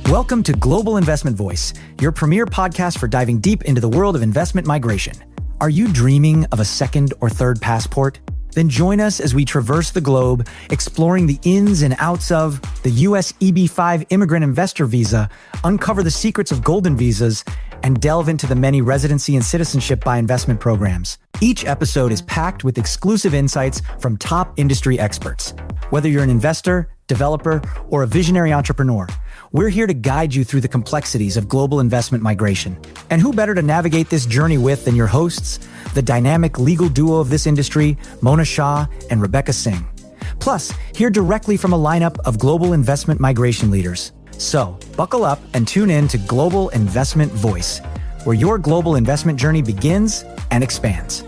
Welcome to Global Investment Voice, your premier podcast for diving deep into the world of investment migration. Are you dreaming of a second or third passport? Then join us as we traverse the globe, exploring the ins and outs of the U.S. EB-5 immigrant investor visa, uncover the secrets of golden visas, and delve into the many residency and citizenship by investment programs. Each episode is packed with exclusive insights from top industry experts. Whether you're an investor, developer, or a visionary entrepreneur, we're here to guide you through the complexities of global investment migration. And who better to navigate this journey with than your hosts, the dynamic legal duo of this industry, Mona Shah and Rebecca Singh. Plus, hear directly from a lineup of global investment migration leaders. So, buckle up and tune in to Global Investment Voice, where your global investment journey begins and expands.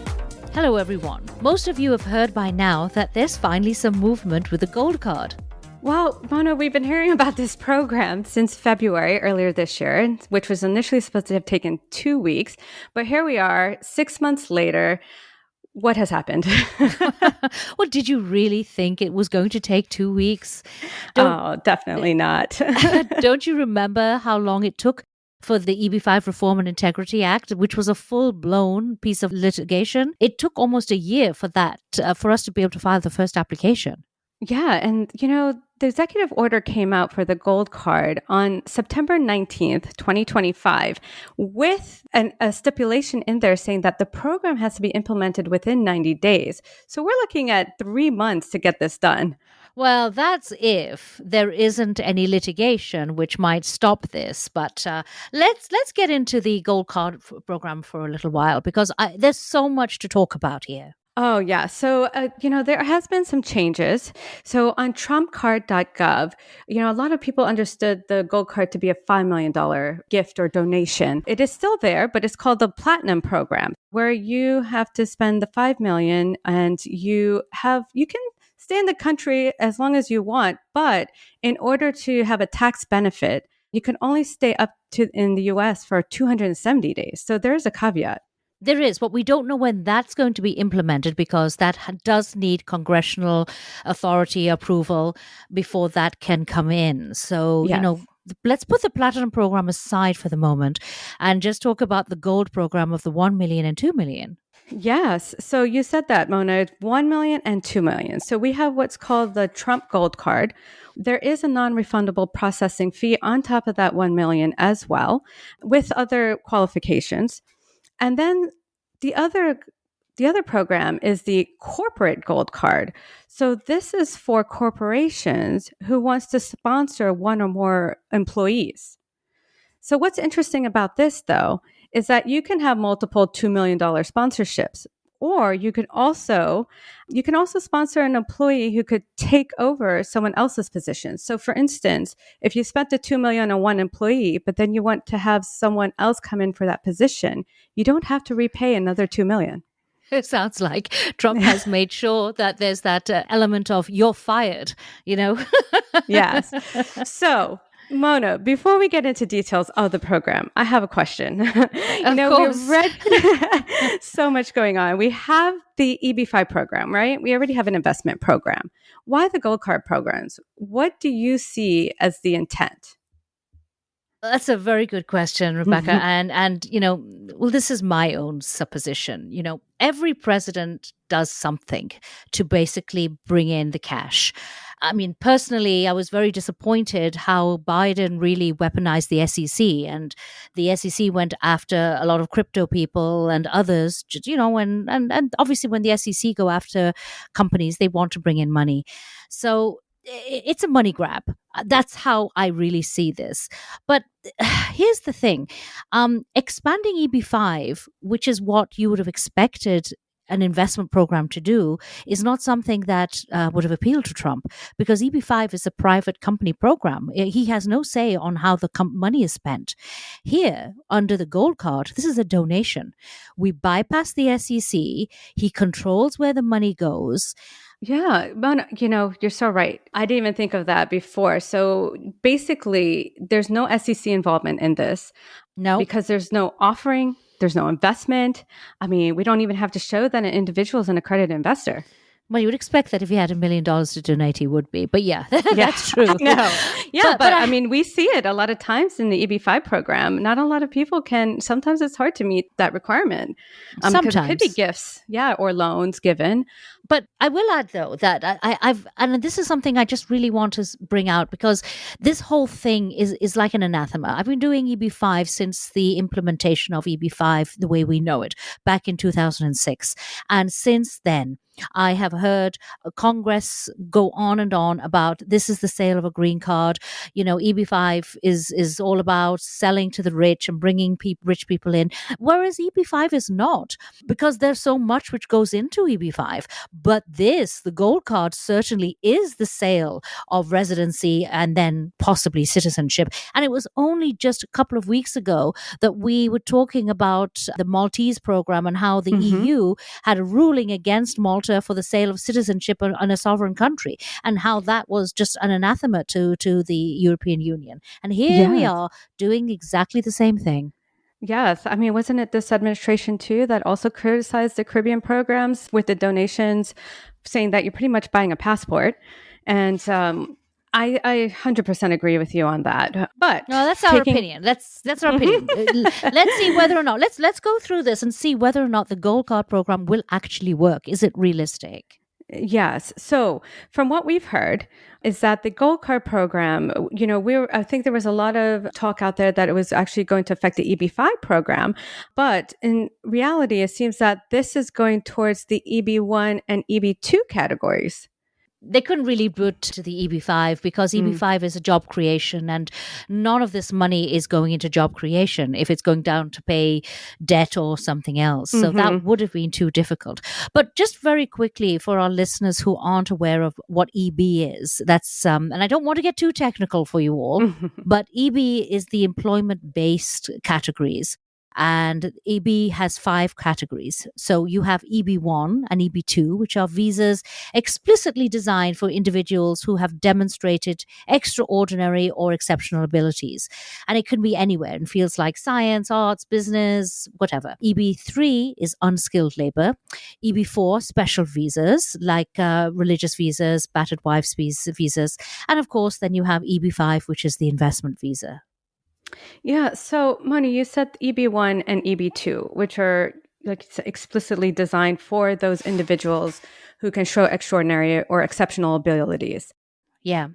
Hello everyone. Most of you have heard by now that there's finally some movement with the Gold Card. Well, Mona, we've been hearing about this program since February earlier this year, which was initially supposed to have taken 2 weeks. But here we are, 6 months later. What has happened? Well, did you really think it was going to take 2 weeks? Definitely not. Don't you remember how long it took for the EB-5 Reform and Integrity Act, which was a full-blown piece of litigation? It took almost a year for that, for us to be able to file the first application. Yeah. And, the executive order came out for the Gold Card on September 19th, 2025, with a stipulation in there saying that the program has to be implemented within 90 days. So we're looking at 3 months to get this done. Well, that's if there isn't any litigation which might stop this. But let's get into the Gold Card program for a little while, because there's so much to talk about here. Oh, yeah. So, there has been some changes. So on trumpcard.gov, a lot of people understood the Gold Card to be a $5 million gift or donation. It is still there, but it's called the Platinum program, where you have to spend the $5 million and you can stay in the country as long as you want. But in order to have a tax benefit, you can only stay up to in the US for 270 days. So there's a caveat. There is, but we don't know when that's going to be implemented, because that does need congressional authority approval before that can come in. So, Yes. Let's put the Platinum program aside for the moment and just talk about the Gold program of the 1 million and 2 million. Yes. So you said that, Mona, 1 million and 2 million. So we have what's called the Trump Gold Card. There is a non-refundable processing fee on top of that 1 million as well, with other qualifications. And then the other program is the Corporate Gold Card. So this is for corporations who wants to sponsor one or more employees. So what's interesting about this, though, is that you can have multiple $2 million sponsorships, or you can also sponsor an employee who could take over someone else's position. So for instance, if you spent the $2 million on one employee, but then you want to have someone else come in for that position, you don't have to repay another $2 million. It sounds like Trump has made sure that there's that element of you're fired, Yes. So, Mona, before we get into details of the program, I have a question. Of course. We've read so much going on. We have the EB-5 program, right? We already have an investment program. Why the Gold Card programs? What do you see as the intent? That's a very good question, Rebecca. And this is my own supposition. Every president does something to basically bring in the cash. I mean, personally, I was very disappointed how Biden really weaponized the SEC, and the SEC went after a lot of crypto people and others, and obviously when the SEC go after companies, they want to bring in money. So it's a money grab. That's how I really see this. But here's the thing. Expanding EB-5, which is what you would have expected an investment program to do, is not something that would have appealed to Trump, because EB-5 is a private company program. He has no say on how the money is spent. Here, under the Gold Card, this is a donation. We bypass the SEC. He controls where the money goes. Yeah, Mona, you're so right. I didn't even think of that before. So basically, there's no SEC involvement in this. No. Because there's no offering, there's no investment. I mean, we don't even have to show that an individual is an accredited investor. Well, you would expect that if he had $1 million to donate, he would be. But yeah, Yeah, that's true. no. Yeah, but I mean, we see it a lot of times in the EB-5 program. Not a lot of people can, sometimes it's hard to meet that requirement because it could be sometimes. gifts, yeah, or loans given. But I will add, though, that I've, and this is something I just really want to bring out because this whole thing is like an anathema. I've been doing EB5 since the implementation of EB5 the way we know it back in 2006. And since then, I have heard Congress go on and on about this is the sale of a green card. You know, EB5 is all about selling to the rich and bringing rich people in, whereas EB5 is not, because there's so much which goes into EB5. But the gold card, certainly is the sale of residency and then possibly citizenship. And it was only just a couple of weeks ago that we were talking about the Maltese program and how the EU had a ruling against Malta for the sale of citizenship in a sovereign country, and how that was just an anathema to the European Union. And here we are doing exactly the same thing. Yes. I mean, wasn't it this administration too that also criticized the Caribbean programs with the donations, saying that you're pretty much buying a passport? And I 100% agree with you on that. But no, that's our opinion. That's our opinion. Let's see whether or not let's go through this and see whether or not the gold card program will actually work. Is it realistic? Yes. So from what we've heard is that the gold card program, you know, I think there was a lot of talk out there that it was actually going to affect the EB-5 program. But in reality, it seems that this is going towards the EB-1 and EB-2 categories. They couldn't really put to the EB-5 because EB-5 is a job creation, and none of this money is going into job creation if it's going down to pay debt or something else. So that would have been too difficult. But just very quickly for our listeners who aren't aware of what EB is, that's and I don't want to get too technical for you all, but EB is the employment-based categories. And EB has 5 categories. So you have EB1 and EB2, which are visas explicitly designed for individuals who have demonstrated extraordinary or exceptional abilities. And it can be anywhere in fields like science, arts, business, whatever. EB3 is unskilled labor. EB4, special visas like religious visas, battered wives visas. And of course, then you have EB5, which is the investment visa. Yeah. So, Moni, you said EB1 and EB2, which are like explicitly designed for those individuals who can show extraordinary or exceptional abilities. Yeah.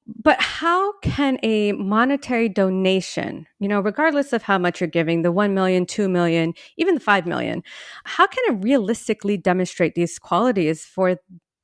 But how can a monetary donation, you know, regardless of how much you're giving, the 1 million, 2 million, even the 5 million, how can it realistically demonstrate these qualities for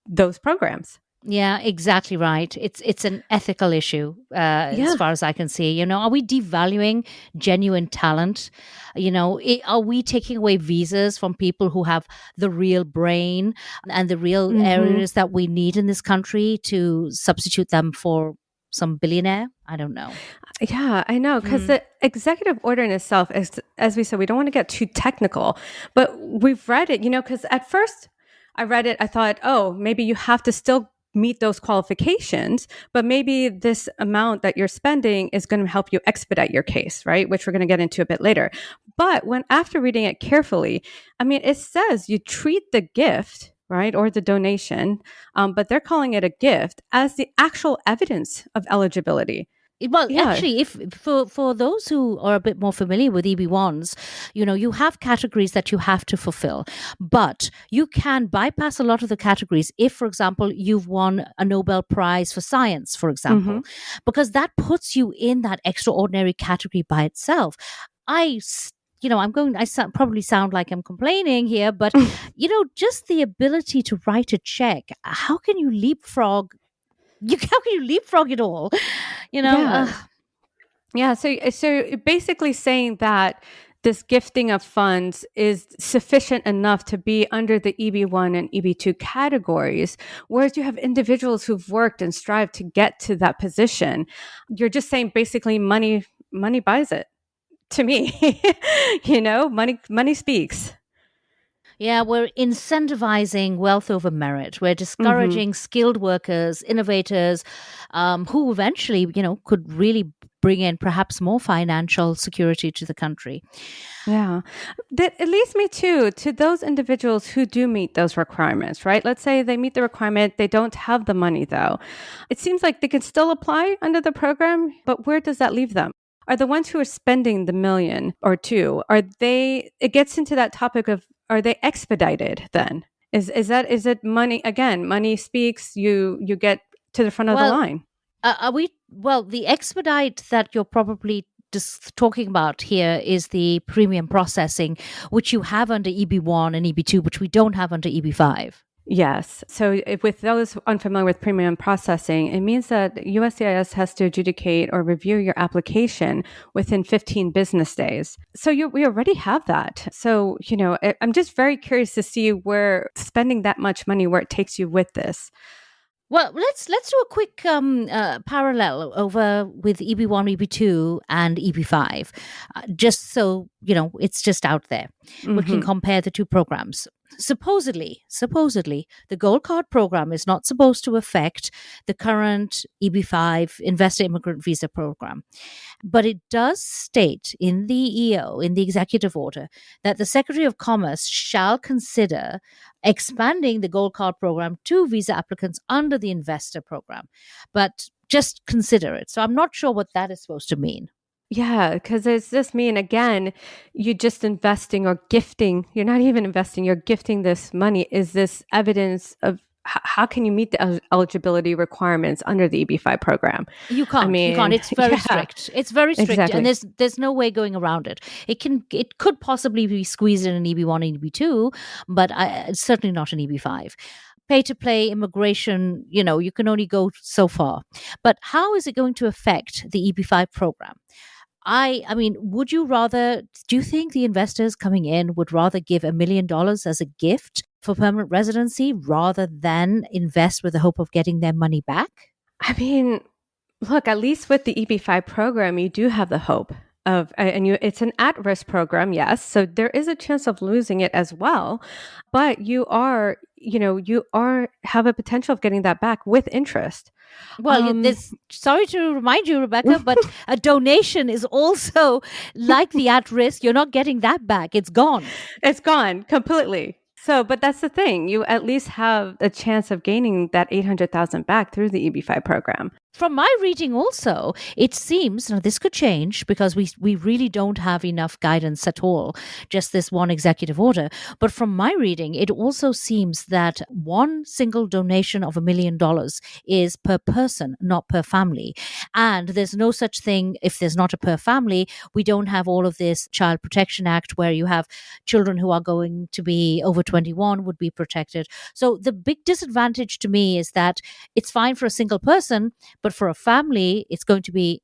those programs? Yeah, exactly right. It's an ethical issue, as far as I can see. You know, are we devaluing genuine talent? You know, are we taking away visas from people who have the real brain and the real areas that we need in this country to substitute them for some billionaire? I don't know. Yeah, I know. Because the executive order in itself is, as we said, we don't want to get too technical, but we've read it, you know, because at first I read it, I thought, oh, maybe you have to still meet those qualifications, but maybe this amount that you're spending is going to help you expedite your case, right? Which we're going to get into a bit later. But after reading it carefully, I mean, it says you treat the gift, right, or the donation, but they're calling it a gift, as the actual evidence of eligibility. Well, actually, if for those who are a bit more familiar with EB1s, you know, you have categories that you have to fulfill, but you can bypass a lot of the categories if, for example, you've won a Nobel Prize for science, for example, because that puts you in that extraordinary category by itself. I probably sound like I'm complaining here, but, you know, just the ability to write a check, how can you leapfrog? How can you leapfrog it all? You know? Yeah. So basically saying that this gifting of funds is sufficient enough to be under the EB1 and EB2 categories, whereas you have individuals who've worked and strived to get to that position. You're just saying basically money buys it. To me, you know, money speaks. Yeah, we're incentivizing wealth over merit. We're Hmm. discouraging skilled workers, innovators, who eventually, could really bring in perhaps more financial security to the country. Yeah. That it leads me to those individuals who do meet those requirements, right? Let's say they meet the requirement, they don't have the money though. It seems like they can still apply under the program, but where does that leave them? Are the ones who are spending the million or two, are they, it gets into that topic of, are they expedited then? Is it money again? Money speaks, you get to the front of the Well, line. the expedite that you're probably just talking about here is the premium processing, which you have under EB1 and EB2, which we don't have under EB5. Yes. So with those unfamiliar with premium processing, it means that USCIS has to adjudicate or review your application within 15 business days. So we already have that. So, I'm just very curious to see where spending that much money, where it takes you with this. Well, let's do a quick parallel over with EB1, EB2, and EB5, just so it's just out there. We can Hmm. compare the two programs. Supposedly, the Gold Card program is not supposed to affect the current EB5 Investor Immigrant Visa program. But it does state in the EO, in the executive order, that the Secretary of Commerce shall consider expanding the Gold Card program to visa applicants under the investor program. But just consider it. So I'm not sure what that is supposed to mean. Yeah, because it's just mean again, you just investing or gifting. You're not even investing. You're gifting this money. Is this evidence of how can you meet the eligibility requirements under the EB5 program? You I can't. You can't. mean, It's very yeah, strict. It's very strict, and exactly. there's no way going around it. It could possibly be squeezed in an EB1 and EB2, but certainly not an EB5. Pay to play immigration, you can only go so far. But how is it going to affect the EB5 program? I mean, do you think the investors coming in would rather give $1 million as a gift for permanent residency rather than invest with the hope of getting their money back? I mean, look, at least with the EB5 program, you do have the hope of, and it's an at-risk program, yes. So there is a chance of losing it as well, but have a potential of getting that back with interest. Well, Um, there's sorry to remind you, Rebecca, but a donation is also like the at risk. You're not getting that back. It's gone. It's gone completely. So, but that's the thing. You at least have a chance of gaining that 800,000 back through the EB5 program. From my reading also, it seems, now this could change because we really don't have enough guidance at all, just this one executive order. But from my reading, it also seems that one single donation of $1 million is per person, not per family. And there's no such thing, if there's not a per family, we don't have all of this Child Protection Act where you have children who are going to be over 21 would be protected. So the big disadvantage to me is that it's fine for a single person, but for a family, it's not going to be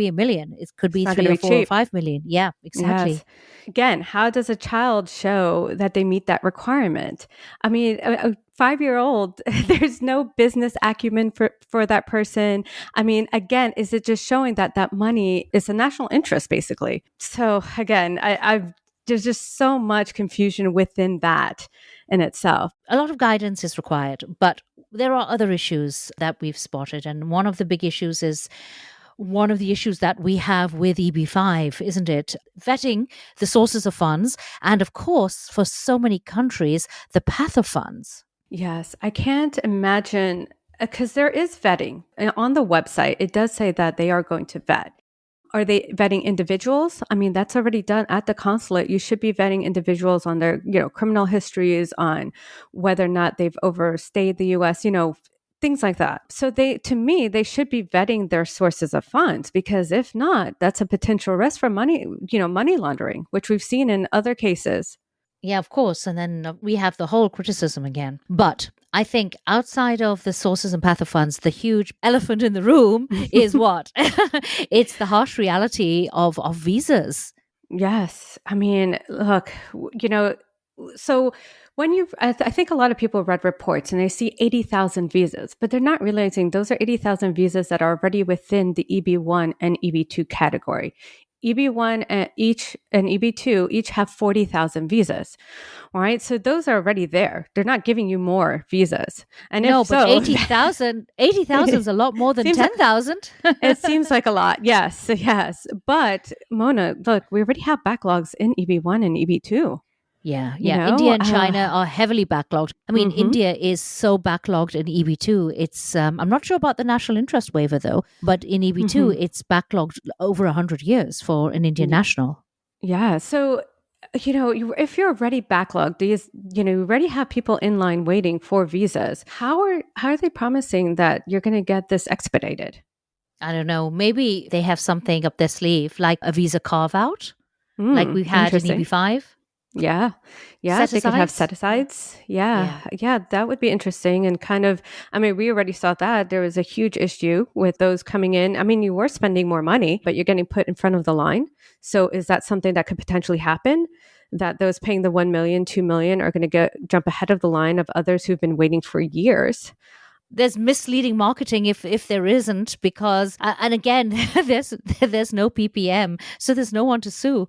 1 million. It could It's be not going three to or be 4 or 5 million. Yeah, Yes. exactly. Again, how does a child show that they meet that requirement? I mean, a 5-year-old, there's no business acumen for that person. I mean, again, is it just showing that that money is a national interest, basically? So again, there's just so much confusion within that in itself. A lot of guidance is required, but there are other issues that we've spotted. And one of the big issues is one of the issues that we have with EB5, isn't it? Vetting the sources of funds. And of course, for so many countries, the path of funds. Yes, I can't imagine because there is vetting. And on the website. It does say that they are going to vet. Are they vetting individuals? I mean, that's already done at the consulate. You should be vetting individuals on their, criminal histories, on whether or not they've overstayed the US, things like that. So to me, they should be vetting their sources of funds because if not, that's a potential risk for money laundering, which we've seen in other cases. Yeah, of course. And then we have the whole criticism again. But I think outside of the sources and path of funds, the huge elephant in the room is what? It's the harsh reality of visas. Yes. I mean, look, so I think a lot of people read reports and they see 80,000 visas, but they're not realizing those are 80,000 visas that are already within the EB1 and EB2 category. EB1 and EB2 each have 40,000 visas. All right. So those are already there. They're not giving you more visas. And No, if but so, 80,000 is a lot more than Seems like- 10,000. it seems like a lot. Yes. Yes. But Mona, look, we already have backlogs in EB1 and EB2. Yeah, You yeah. know, India and China are heavily backlogged. I mean, mhm. India is so backlogged in EB2. It's I'm not sure about the national interest waiver though, but in EB2 it's backlogged over 100 years for an Indian national. Yeah. So, if you're already backlogged, you already have people in line waiting for visas. How are they promising that you're going to get this expedited? I don't know. Maybe they have something up their sleeve, like a visa carve out, like we had in Interesting. EB5. Yeah. Yeah. They could have set Set-asides? asides. Yeah. Yeah. That would be interesting. And we already saw that there was a huge issue with those coming in. I mean, you were spending more money, but you're getting put in front of the line. So is that something that could potentially happen? That those paying the 1 million, 2 million are going to jump ahead of the line of others who've been waiting for years? There's misleading marketing if there isn't, because and again there's no PPM, so there's no one to sue.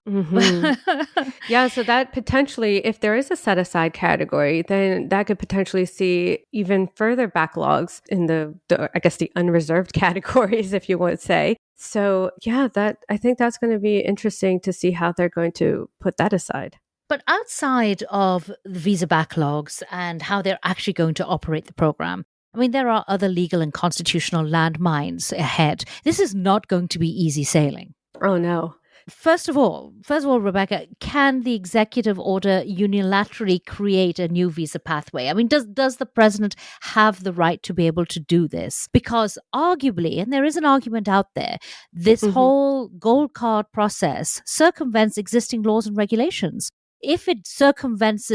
Yeah, so that potentially, if there is a set aside category, then that could potentially see even further backlogs in the I guess the unreserved categories, if you would say. So yeah, I think that's going to be interesting to see how they're going to put that aside. But outside of the visa backlogs and how they're actually going to operate the program, I mean, there are other legal and constitutional landmines ahead. This is not going to be easy sailing. Oh, no. First of all, Rebecca, can the executive order unilaterally create a new visa pathway? I mean, does the president have the right to be able to do this? Because arguably, and there is an argument out there, this whole gold card process circumvents existing laws and regulations. If it circumvents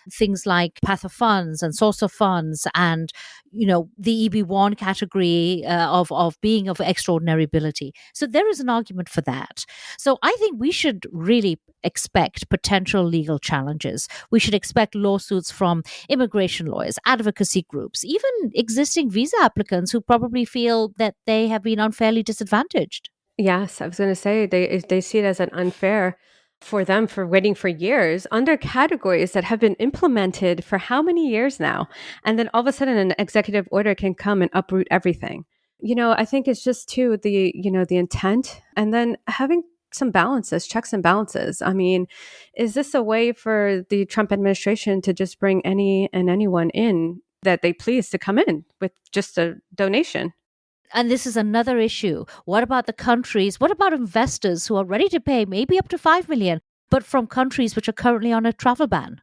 things like path of funds and source of funds and, the EB1 category of being of extraordinary ability. So there is an argument for that. So I think we should really expect potential legal challenges. We should expect lawsuits from immigration lawyers, advocacy groups, even existing visa applicants who probably feel that they have been unfairly disadvantaged. Yes, I was going to say they see it as an unfair for them for waiting for years under categories that have been implemented for how many years now? And then all of a sudden an executive order can come and uproot everything. I think it's just too the intent, and then having some balances, checks and balances. I mean, is this a way for the Trump administration to just bring any and anyone in that they please to come in with just a donation? And this is another issue. What about the countries? What about investors who are ready to pay maybe up to 5 million, but from countries which are currently on a travel ban?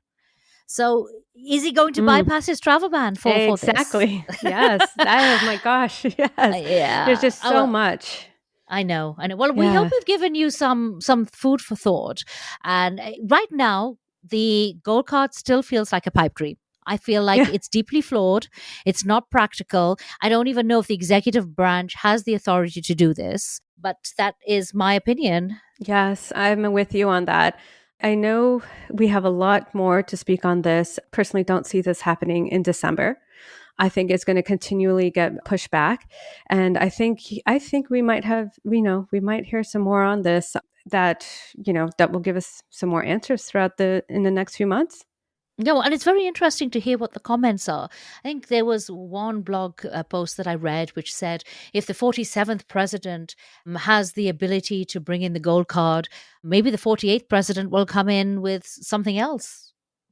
So is he going to bypass his travel ban for this? Exactly. Yes. Oh my gosh. Yes. Yeah. There's just so much. I know. Well, we hope we've given you some food for thought. And right now, the gold card still feels like a pipe dream. I feel like it's deeply flawed. It's not practical. I don't even know if the executive branch has the authority to do this, but that is my opinion. Yes, I'm with you on that. I know we have a lot more to speak on this. Personally, don't see this happening in December. I think it's going to continually get pushed back. And I think we might have, we might hear some more on this that will give us some more answers in the next few months. No, and it's very interesting to hear what the comments are. I think there was one blog post that I read which said if the 47th president has the ability to bring in the gold card, maybe the 48th president will come in with something else.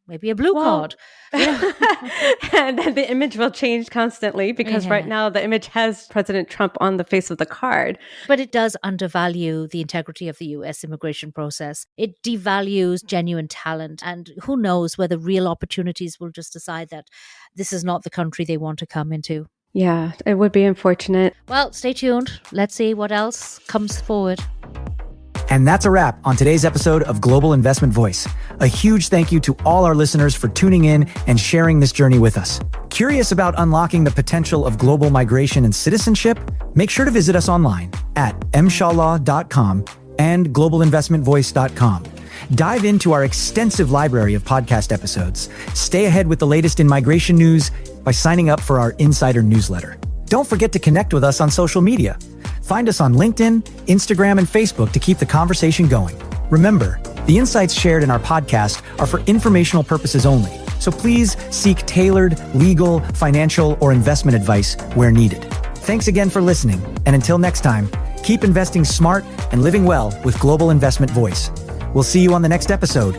Maybe a blue card. And then the image will change constantly because right now the image has President Trump on the face of the card. But it does undervalue the integrity of the U.S. immigration process. It devalues genuine talent. And who knows whether real opportunities will just decide that this is not the country they want to come into. Yeah, it would be unfortunate. Well, stay tuned. Let's see what else comes forward. And that's a wrap on today's episode of Global Investment Voice. A huge thank you to all our listeners for tuning in and sharing this journey with us. Curious about unlocking the potential of global migration and citizenship? Make sure to visit us online at mshawlaw.com and globalinvestmentvoice.com. Dive into our extensive library of podcast episodes. Stay ahead with the latest in migration news by signing up for our insider newsletter. Don't forget to connect with us on social media. Find us on LinkedIn, Instagram, and Facebook to keep the conversation going. Remember, the insights shared in our podcast are for informational purposes only, so please seek tailored legal, financial, or investment advice where needed. Thanks again for listening, and until next time, keep investing smart and living well with Global Investment Voice. We'll see you on the next episode.